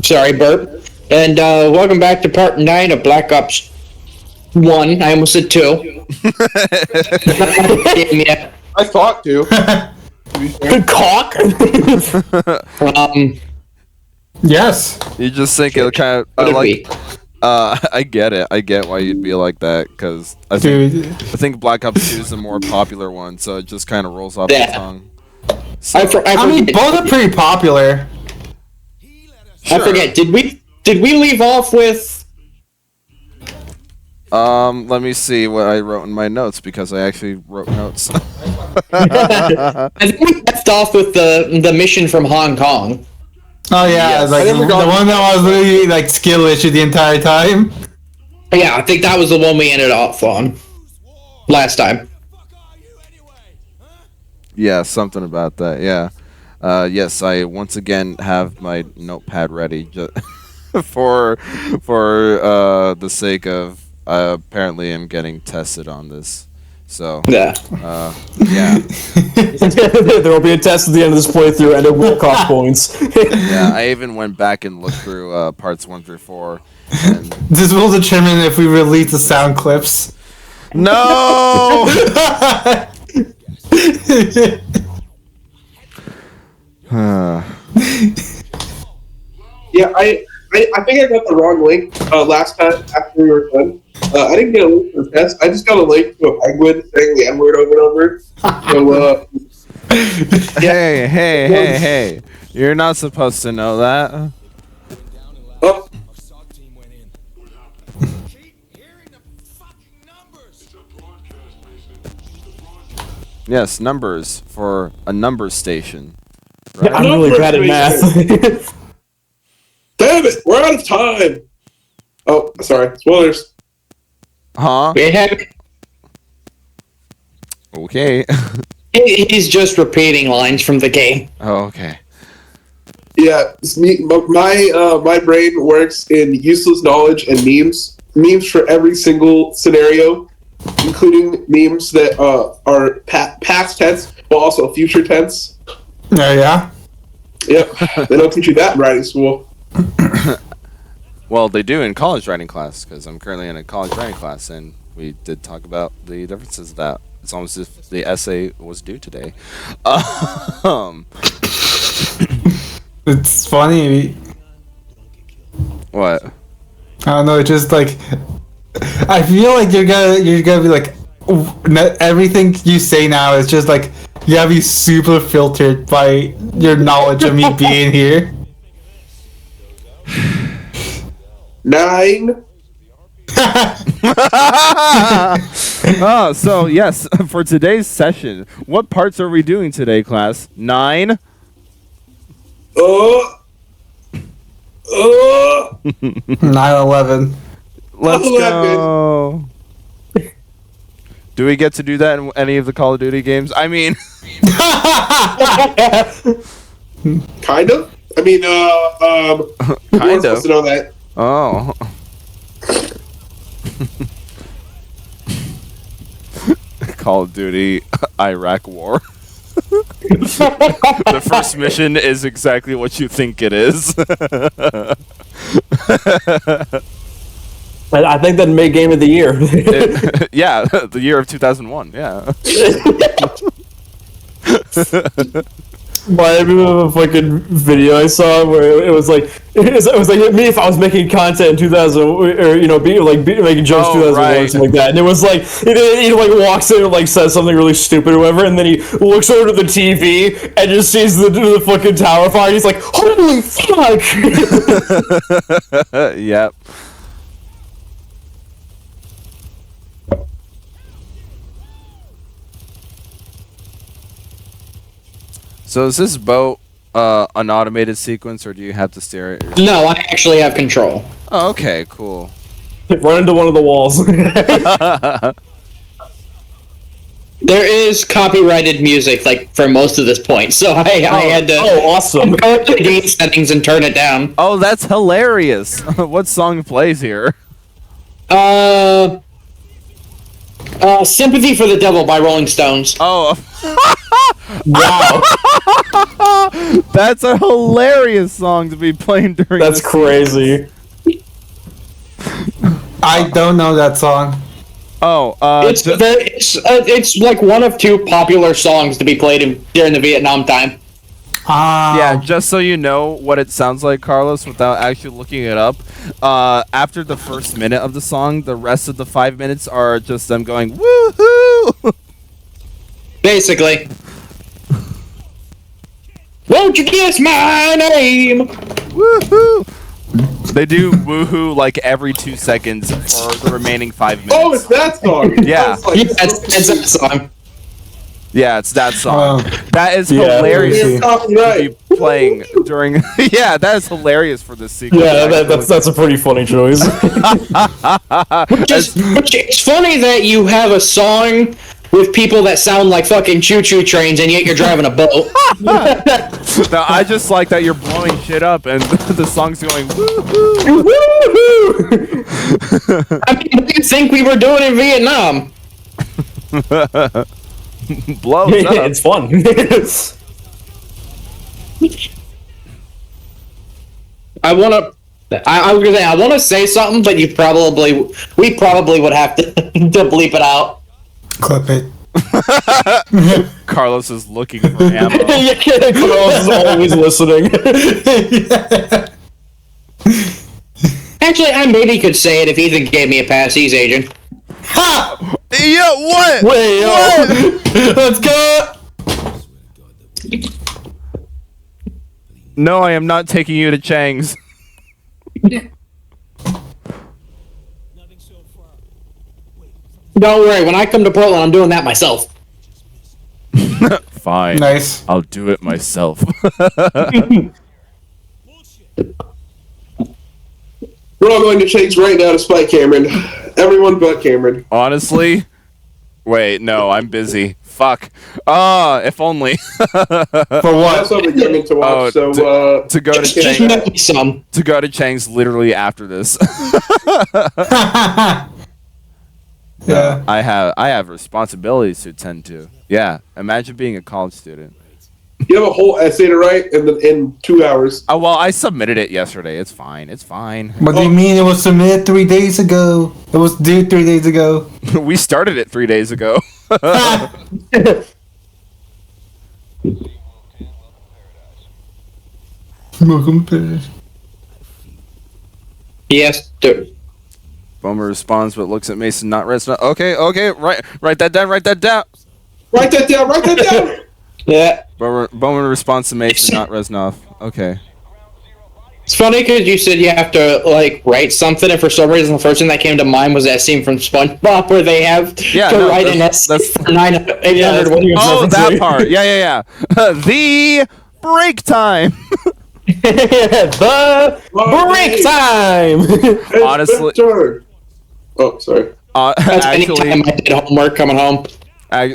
Sorry, burp. And welcome back to part 9 of Black Ops 1. I almost said 2. Yeah. I thought to. Good cock. Yes. You just think it kind of I get it. I get why you'd be like that because I think Black Ops 2 is the more popular one, so it just kind of rolls off the tongue. So. I mean, both are pretty popular. Sure. I forget. Did we leave off with? Let me see what I wrote in my notes because I actually wrote notes. I think we left off with the mission from Hong Kong. Oh yeah, yes. like the one that was really like skill issue the entire time. Yeah, I think that was the one we ended off on last time. Yeah, something about that. Yeah. Yes, I once again have my notepad ready for the sake of apparently I'm getting tested on this. So yeah. Yeah. There will be a test at the end of this playthrough, and it will cost points. Yeah, I even went back and looked through parts 1 through 4. And this will determine if we release the sound clips. No. Yeah, I think I got the wrong link last time after we were done. I didn't get a link for the test. I just got a link to a penguin saying the N-word over and over. So, Hey. You're not supposed to know that. Oh. Yes, numbers for a number station. Right? I'm really bad at math. Damn it, we're out of time. Oh, sorry, spoilers. Huh? Okay. He's just repeating lines from the game. Oh, okay. Yeah, my brain works in useless knowledge and memes for every single scenario, including memes that are past tense, but also future tense. Yeah. Yep, they don't teach you that in writing school. Well, they do in college writing class, because I'm currently in a college writing class, and we did talk about the differences of that. It's almost as if the essay was due today. It's funny. What? I don't know. It's just like I feel like you're gonna be like everything you say now is just like you gotta be super filtered by your knowledge of me being here. 9. So yes, for today's session, what parts are we doing today, class? 9. 9/11. Let's go. Do we get to do that in any of the Call of Duty games? I mean, Kind of. I mean, kind supposed to know that. Oh. Call of Duty Iraq War. The first mission is exactly what you think it is. I think that made Game of the Year. Yeah, the year of 2001. Yeah. But I remember a fucking video I saw where it was like me if I was making content in 2000 or making jokes 2001 right. or something like that, and it was like he like walks in and like says something really stupid or whatever, and then he looks over to the TV and just sees the fucking tower fire, and he's like, holy fuck. Yep. So is this boat an automated sequence, or do you have to steer it yourself? No, I actually have control. Oh, okay, cool. Run into one of the walls. There is copyrighted music, like, for most of this point, so I had to... Oh, awesome. Go to the game settings and turn it down. Oh, that's hilarious. What song plays here? Sympathy for the Devil by Rolling Stones. Oh. Wow. That's a hilarious song to be playing during. That's this crazy. I don't know that song. Oh, it's like one of two popular songs to be played during the Vietnam time. yeah, just so you know what it sounds like, Carlos, without actually looking it up. After the first minute of the song, the rest of the 5 minutes are just them going woohoo. Basically. Won't you guess my name? Woohoo! They do woohoo like every 2 seconds for the remaining 5 minutes. Oh, it's that song. Yeah. I was like, Yeah, it's that song. Yeah, it's that song. Oh. That is Yeah, hilarious You're to right. be playing during. Yeah, that is hilarious for this sequence. Yeah, that's a pretty funny choice. Which it's funny that you have a song with people that sound like fucking choo-choo trains, and yet you're driving a boat. No, I just like that you're blowing shit up and the song's going woohoo. Woohoo! I mean, what do you think we were doing in Vietnam? Blows up. It's fun. I was gonna say I want to say something, but we probably would have to bleep it out. Clip it. Carlos is looking for ammo. Carlos is always listening. Actually, I maybe could say it if Ethan gave me a pass. He's agent. Ha! Yeah, what? Wait, yo. Let's go! No, I am not taking you to Chang's. Don't worry, when I come to Portland, I'm doing that myself. Fine. Nice. I'll do it myself. We're all going to change right now to spite Cameron. Everyone but Cameron. Honestly, wait, no, I'm busy. Fuck. If only. For I what? also have a gaming to watch, Oh, to go to Just Chang's. met me some. To go to Chang's literally after this. Yeah. I have responsibilities to attend to. Yeah, imagine being a college student. You have a whole essay to write in 2 hours. Oh well, I submitted it yesterday. It's fine. It's fine. What do you mean it was submitted 3 days ago? It was due 3 days ago. We started it 3 days ago. Welcome to Yes, dude. Boomer responds, but looks at Mason, not Res. Okay, write that down. Write that down. Write that down. Write that down. Yeah. Boomer responds to Mason, not Reznov. Okay. It's funny because you said you have to like write something, and for some reason the first thing that came to mind was that scene from SpongeBob where they have to write an essay for 800 Oh, that part. Yeah. The break time. The break time. Honestly- Turn. Oh, sorry. That's Actually, anytime I did homework coming home.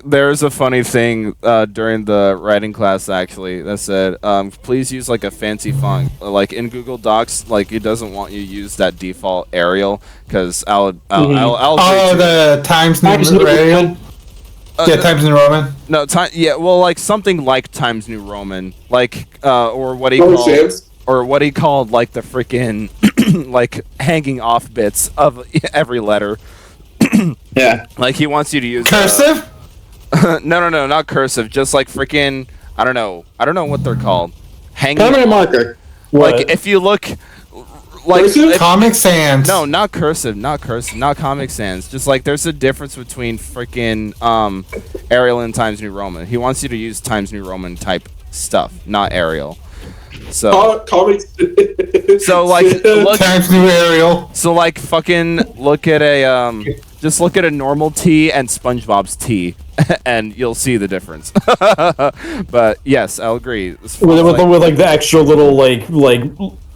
there's a funny thing during the writing class actually that said, please use like a fancy font. Like in Google Docs, like it doesn't want you to use that default Arial because I'll Oh, the Times New Roman. Yeah, Times New Roman. No, yeah, well, like something like Times New Roman, like or what he Oh, called, Sans? or what he called like the freaking like hanging off bits of every letter. Yeah. Like he wants you to use Cursive? no, not cursive. Just like freaking I don't know what they're called. Hanging. Permanent marker. Like if you look, like Cursive? Comic Sans. no, not cursive, not Comic Sans. Just like there's a difference between freaking Arial and Times New Roman. He wants you to use Times New Roman type stuff, not Arial. So Comics. so like look, Times New Arial. so like fucking look at a just look at a normal T and SpongeBob's T, and you'll see the difference. But yes, I'll agree. with like the extra little like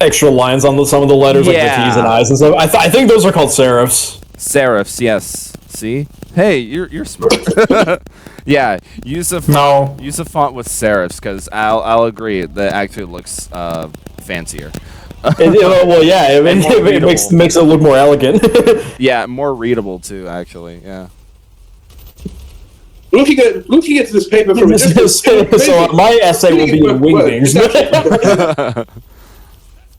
extra lines on some of the letters, like the T's and I's and stuff. I think those are called serifs. Serifs, yes. See? Hey, you're smart. Yeah, use a font with serifs because I'll agree that actually looks fancier. Well, yeah, it makes it look more elegant. Yeah, more readable too. Actually, yeah. looking at this paper from a distance. So my essay will be in wingdings.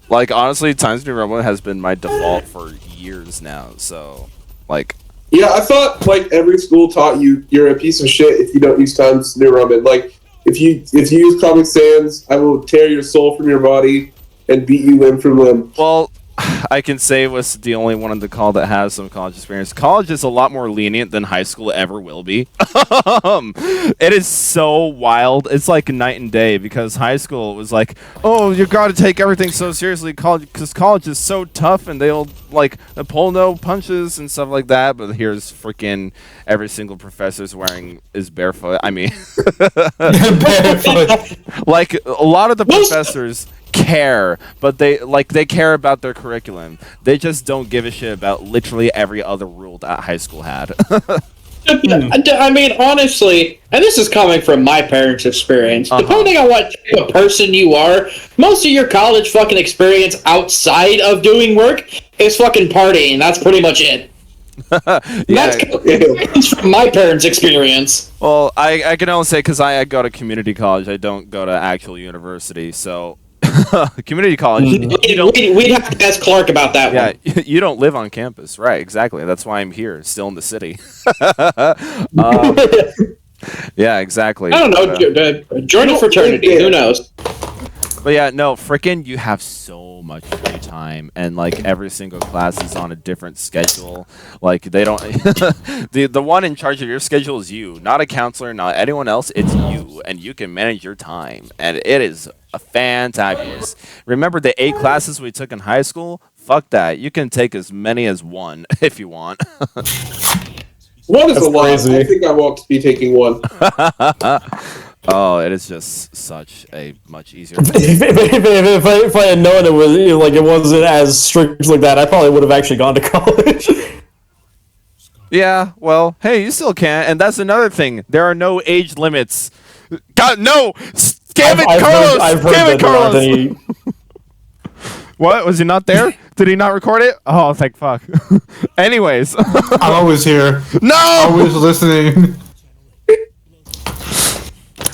Like, honestly, Times New Roman has been my default for years now, so, like... Yeah, I thought, like, every school taught you you're a piece of shit if you don't use Times New Roman. Like, if you use Comic Sans, I will tear your soul from your body and beat you limb from limb. Well, I can say was the only one in the call that has some college experience. College is a lot more lenient than high school ever will be. It is so wild. It's like night and day, because high school was like, oh, you got to take everything so seriously, college, because college is so tough and they'll like pull no punches and stuff like that. But here's freaking every single professor's wearing is barefoot. I mean, like a lot of the professors care, but they care about their curriculum. They just don't give a shit about literally every other rule that high school had. I mean, honestly, and this is coming from my parents' experience, depending on what type of person you are, most of your college fucking experience outside of doing work is fucking partying. That's pretty much it. That's from my parents' experience. Well, I can only say because I go to community college. I don't go to actual university, so community college. We'd have to ask Clark about that one. Yeah, you don't live on campus, right? Exactly. That's why I'm here, still in the city. Yeah, exactly. I don't know. Join a fraternity. Who knows? But yeah, no, frickin' you have so much free time, and like every single class is on a different schedule. Like they don't, the one in charge of your schedule is you, not a counselor, not anyone else. It's you, and you can manage your time, and it is a fantabulous. Remember the 8 classes we took in high school? Fuck that. You can take as many as one if you want. One is a lot. I think I won't be taking one. Oh, it is just such a much easier. If I had known it was like it wasn't as strict like that, I probably would have actually gone to college. Yeah, well, hey, you still can, and that's another thing. There are no age limits. God, no! Damn it, Carlos! Damn it, Carlos! What? Was he not there? Did he not record it? Oh, thank fuck. Anyways. I'm always here. No! Always listening.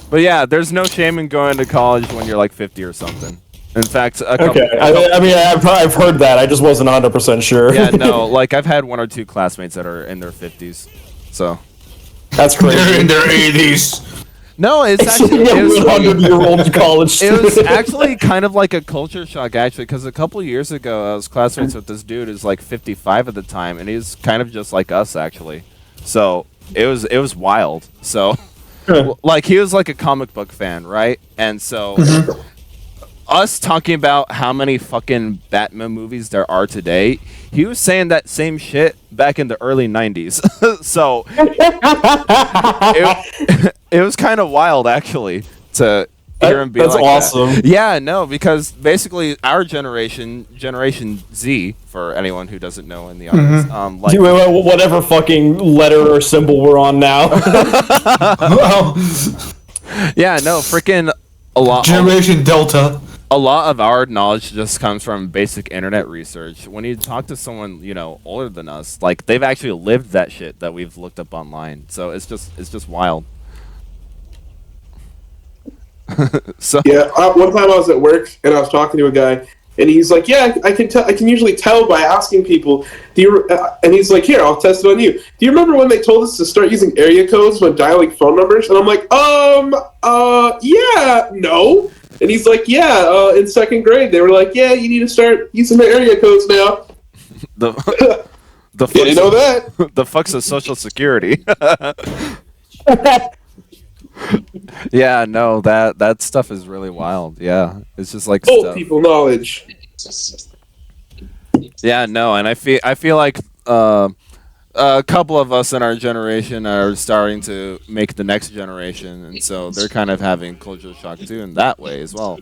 But yeah, there's no shame in going to college when you're like 50 or something. In fact, I mean, I've heard that. I just wasn't 100% sure. Yeah, no, like I've had 1 or 2 classmates that are in their 50s. So. That's crazy. They're in their 80s. No, it's actually 100-year-old college It was actually kind of like a culture shock, actually, because a couple years ago, I was classmates with this dude who's like 55 at the time, and he's kind of just like us, actually. So it was wild. So, like, he was like a comic book fan, right? And so, us talking about how many fucking Batman movies there are today, he was saying that same shit back in the early 90s. So, it was kind of wild, actually, to hear him be that's like awesome. that. Yeah, no, because basically our Generation Z, for anyone who doesn't know in the audience, like whatever fucking letter or symbol we're on now. Yeah, no, freaking a lot. Generation Delta. A lot of our knowledge just comes from basic internet research. When you talk to someone, you know, older than us, like they've actually lived that shit that we've looked up online. So it's just wild. So yeah, one time I was at work and I was talking to a guy, and he's like, "Yeah, I can tell. I can usually tell by asking people. Do you?" And he's like, "Here, I'll test it on you. Do you remember when they told us to start using area codes when dialing phone numbers?" And I'm like, yeah, no." And he's like, "Yeah, in 2nd grade, they were like, yeah, you need to start using the area codes now." the didn't know that. The fucks of Social Security. Yeah, no, that stuff is really wild. Yeah, it's just like old people knowledge. Yeah, no, and I feel like a couple of us in our generation are starting to make the next generation, and so they're kind of having culture shock too in that way as well.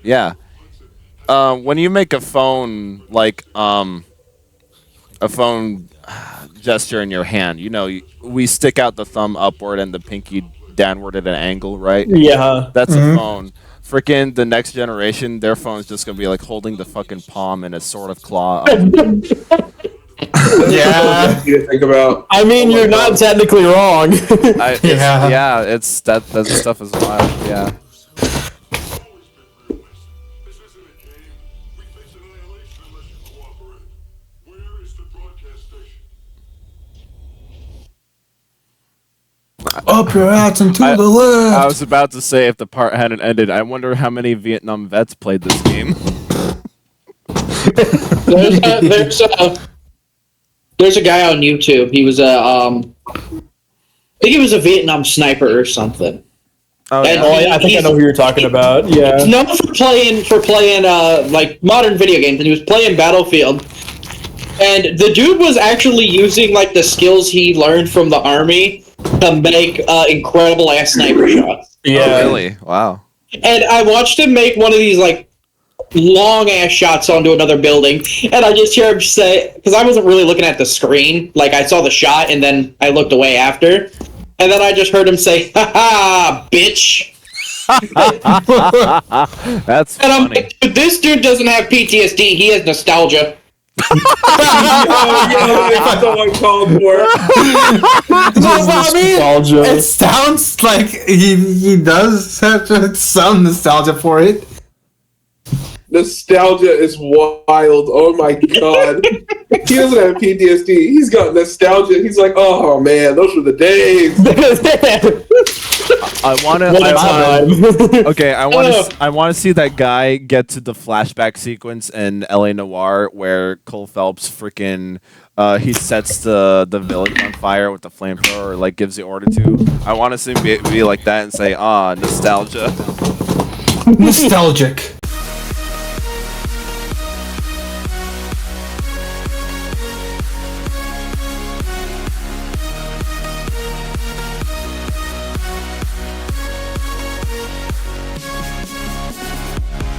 Yeah, when you make a phone like a phone gesture in your hand, you know, we stick out the thumb upward and the pinky downward at an angle, right? Yeah. That's a phone. Freaking the next generation, their phone's just gonna be like holding the fucking palm in a sort of claw. Yeah. You to think about. I mean, you're not technically wrong. Yeah. It's that stuff is wild. Yeah. Up your ass and to I- the I left. was about to say if the part hadn't ended, I wonder how many Vietnam vets played this game. There's a guy on YouTube. He was I think he was a Vietnam sniper or something. Oh, And yeah. I think I know who you're talking about. He's Yeah. known for playing like modern video games, and he was playing Battlefield. And the dude was actually using like the skills he learned from the army to make incredible ass sniper shots. Yeah. Oh, really? Wow. And I watched him make one of these like long ass shots onto another building, and I just hear him say, because I wasn't really looking at the screen, like I saw the shot and then I looked away after, and then I just heard him say, "Ha ha, bitch." That's And I'm funny. like, dude, this dude doesn't have PTSD, he has nostalgia. That's so uncalled for. I mean, Nostalgia. it sounds like he does have some nostalgia for it. Nostalgia is wild. Oh my god. He doesn't have PTSD. He's got nostalgia. He's like, oh man, those were the days. I want What a to. time. Okay, I want to see that guy get to the flashback sequence in LA Noire where Cole Phelps freaking he sets the village on fire with the flamethrower, or like gives the order to. I want to see him be like that and say, "Ah, nostalgia." Nostalgic.